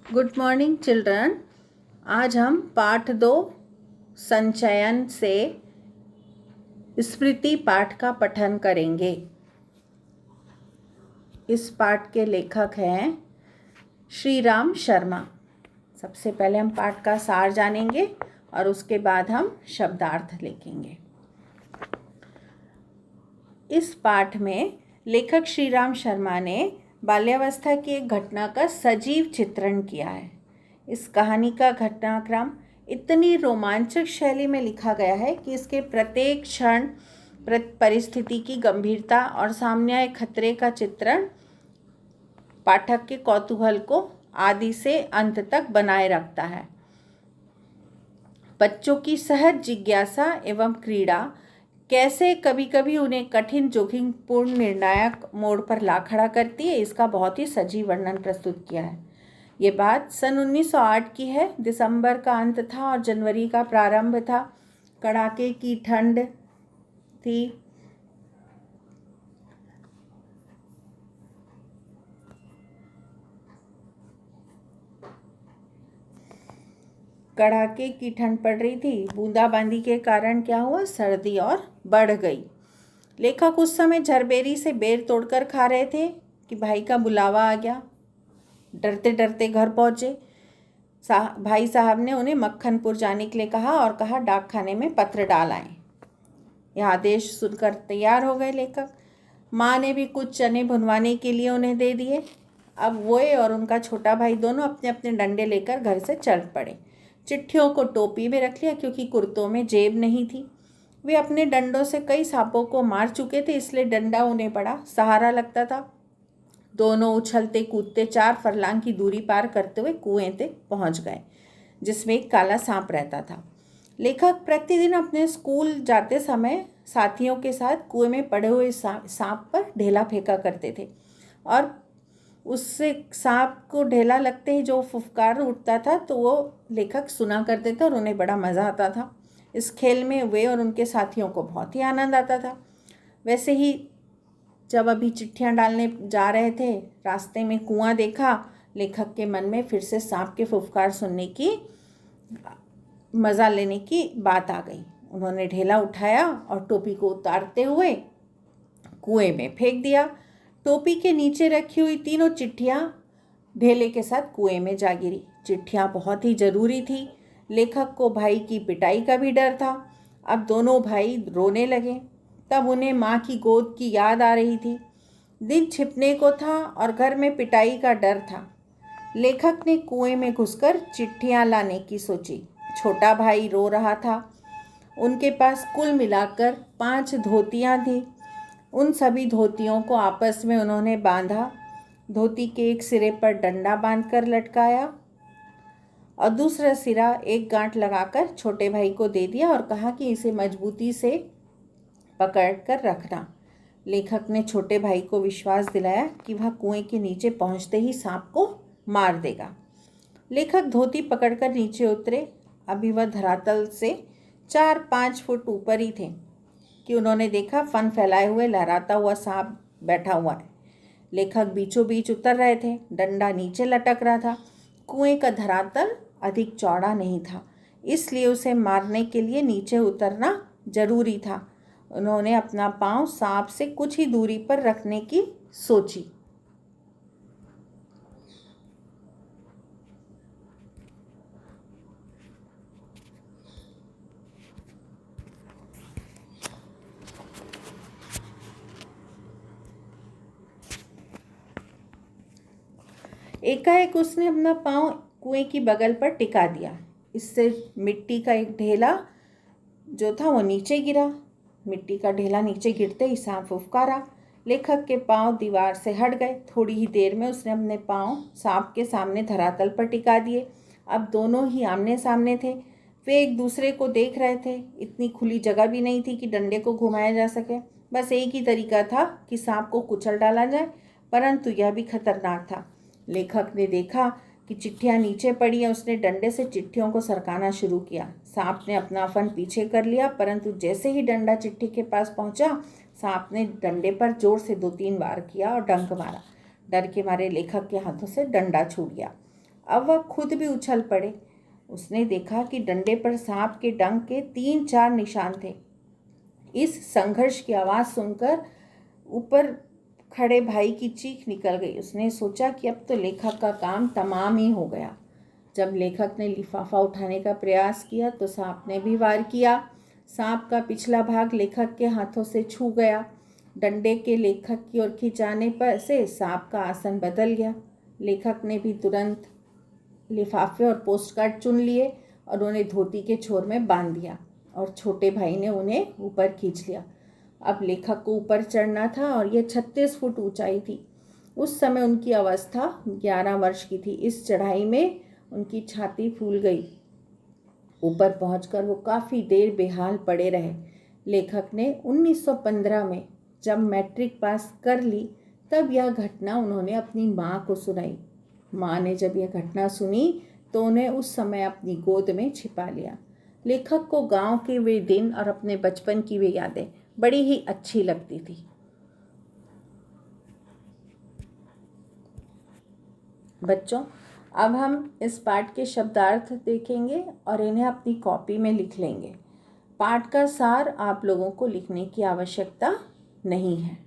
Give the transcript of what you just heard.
Good morning children. आज हम पाठ 2 संचयन से स्मृति पाठ का पठन करेंगे। इस पाठ के लेखक हैं श्री राम शर्मा। सबसे पहले हम पाठ का सार जानेंगे और उसके बाद हम शब्दार्थ लिखेंगे। इस पाठ में लेखक श्री राम शर्मा ने बाल्यावस्था की एक घटना का सजीव चित्रण किया है। इस कहानी का घटनाक्रम इतनी रोमांचक शैली में लिखा गया है कि इसके प्रत्येक क्षण परिस्थिति की गंभीरता और सामने आए खतरे का चित्रण पाठक के कौतूहल को आदि से अंत तक बनाए रखता है। बच्चों की सहज जिज्ञासा एवं क्रीड़ा कैसे कभी कभी उन्हें कठिन जोखिमपूर्ण निर्णायक मोड़ पर ला खड़ा करती है, इसका बहुत ही सजीव वर्णन प्रस्तुत किया है। ये बात सन 1908 की है। दिसंबर का अंत था और जनवरी का प्रारंभ था। कड़ाके की ठंड थी। कड़ाके की ठंड पड़ रही थी। बूंदाबांदी के कारण क्या हुआ, सर्दी और बढ़ गई। लेखक उस समय झरबेरी से बेर तोड़कर खा रहे थे कि भाई का बुलावा आ गया। डरते डरते घर पहुंचे। भाई साहब ने उन्हें मक्खनपुर जाने के लिए कहा और कहा डाक खाने में पत्र डाल आएं। यह आदेश सुनकर तैयार हो गए लेखक। माँ ने भी कुछ चने भुनवाने के लिए उन्हें दे दिए। अब वो और उनका छोटा भाई दोनों अपने अपने डंडे लेकर घर से चल पड़े। चिट्ठियों को टोपी में रख लिया क्योंकि कुर्तों में जेब नहीं थी। वे अपने डंडों से कई सांपों को मार चुके थे, इसलिए डंडा उन्हें बड़ा सहारा लगता था। दोनों उछलते कूदते 4 फरलांग की दूरी पार करते हुए कुएं तक पहुंच गए, जिसमें एक काला सांप रहता था। लेखक प्रतिदिन अपने स्कूल जाते समय साथियों के साथ कुएं में पड़े हुए सांप पर ढेला फेंका करते थे और उससे सांप को ढेला लगते ही जो फुफकार उठता था तो वो लेखक सुना करते थे और उन्हें बड़ा मज़ा आता था। इस खेल में वे और उनके साथियों को बहुत ही आनंद आता था। वैसे ही जब अभी चिट्ठियां डालने जा रहे थे, रास्ते में कुआं देखा। लेखक के मन में फिर से सांप के फुफकार सुनने की, मज़ा लेने की बात आ गई। उन्होंने ढेला उठाया और टोपी को उतारते हुए कुएं में फेंक दिया। टोपी के नीचे रखी हुई तीनों चिट्ठियां ढेले के साथ कुएं में जा गिरी। चिट्ठियां बहुत ही ज़रूरी थी। लेखक को भाई की पिटाई का भी डर था। अब दोनों भाई रोने लगे। तब उन्हें माँ की गोद की याद आ रही थी। दिन छिपने को था और घर में पिटाई का डर था। लेखक ने कुएं में घुसकर चिट्ठियां लाने की सोची। छोटा भाई रो रहा था। उनके पास कुल मिलाकर 5 धोतियां थी। उन सभी धोतियों को आपस में उन्होंने बांधा। धोती के एक सिरे पर डंडा बांधकर लटकाया और दूसरा सिरा एक गांठ लगाकर छोटे भाई को दे दिया और कहा कि इसे मजबूती से पकड़कर रखना। लेखक ने छोटे भाई को विश्वास दिलाया कि वह कुएं के नीचे पहुंचते ही सांप को मार देगा। लेखक धोती पकड़कर नीचे उतरे। अभी वह धरातल से 4-5 फुट ऊपर ही थे कि उन्होंने देखा फन फैलाए हुए लहराता हुआ सांप बैठा हुआ है। लेखक बीचों बीच उतर रहे थे। डंडा नीचे लटक रहा था। कुएं का धरातल अधिक चौड़ा नहीं था, इसलिए उसे मारने के लिए नीचे उतरना जरूरी था। उन्होंने अपना पांव सांप से कुछ ही दूरी पर रखने की सोची। एकाएक उसने अपना पांव कुएं की बगल पर टिका दिया। इससे मिट्टी का एक ढेला जो था वो नीचे गिरा। मिट्टी का ढेला नीचे गिरते ही सांप फुफकारा। लेखक के पांव दीवार से हट गए। थोड़ी ही देर में उसने अपने पांव सांप के सामने धरातल पर टिका दिए। अब दोनों ही आमने सामने थे। वे एक दूसरे को देख रहे थे। इतनी खुली जगह भी नहीं थी कि डंडे को घुमाया जा सके। बस एक ही तरीका था कि सांप को कुचल डाला जाए, परंतु यह भी खतरनाक था। लेखक ने देखा कि चिट्ठियां नीचे पड़ी हैं। उसने डंडे से चिट्ठियों को सरकाना शुरू किया। सांप ने अपना फन पीछे कर लिया, परंतु जैसे ही डंडा चिट्ठी के पास पहुंचा, सांप ने डंडे पर जोर से 2-3 बार किया और डंक मारा। डर के मारे लेखक के हाथों से डंडा छूट गया अब वह खुद भी उछल पड़े। उसने देखा कि डंडे पर सांप के डंक के 3-4 निशान थे। इस संघर्ष की आवाज़ सुनकर ऊपर खड़े भाई की चीख निकल गई। उसने सोचा कि अब तो लेखक का काम तमाम ही हो गया। जब लेखक ने लिफाफा उठाने का प्रयास किया तो सांप ने भी वार किया। सांप का पिछला भाग लेखक के हाथों से छू गया। डंडे के लेखक की ओर खिंचाने पर से सांप का आसन बदल गया। लेखक ने भी तुरंत लिफाफे और पोस्टकार्ड चुन लिए और उन्हें धोती के छोर में बांध दिया और छोटे भाई ने उन्हें ऊपर खींच लिया। अब लेखक को ऊपर चढ़ना था और यह 36 फुट ऊंचाई थी। उस समय उनकी अवस्था 11 वर्ष की थी। इस चढ़ाई में उनकी छाती फूल गई। ऊपर पहुंचकर वो काफ़ी देर बेहाल पड़े रहे। लेखक ने 1915 में जब मैट्रिक पास कर ली तब यह घटना उन्होंने अपनी माँ को सुनाई। माँ ने जब यह घटना सुनी तो उन्हें उस समय अपनी गोद में छिपा लिया। लेखक को गांव के वे दिन और अपने बचपन की वे यादें बड़ी ही अच्छी लगती थी। बच्चों, अब हम इस पाठ के शब्दार्थ देखेंगे और इन्हें अपनी कॉपी में लिख लेंगे। पाठ का सार आप लोगों को लिखने की आवश्यकता नहीं है।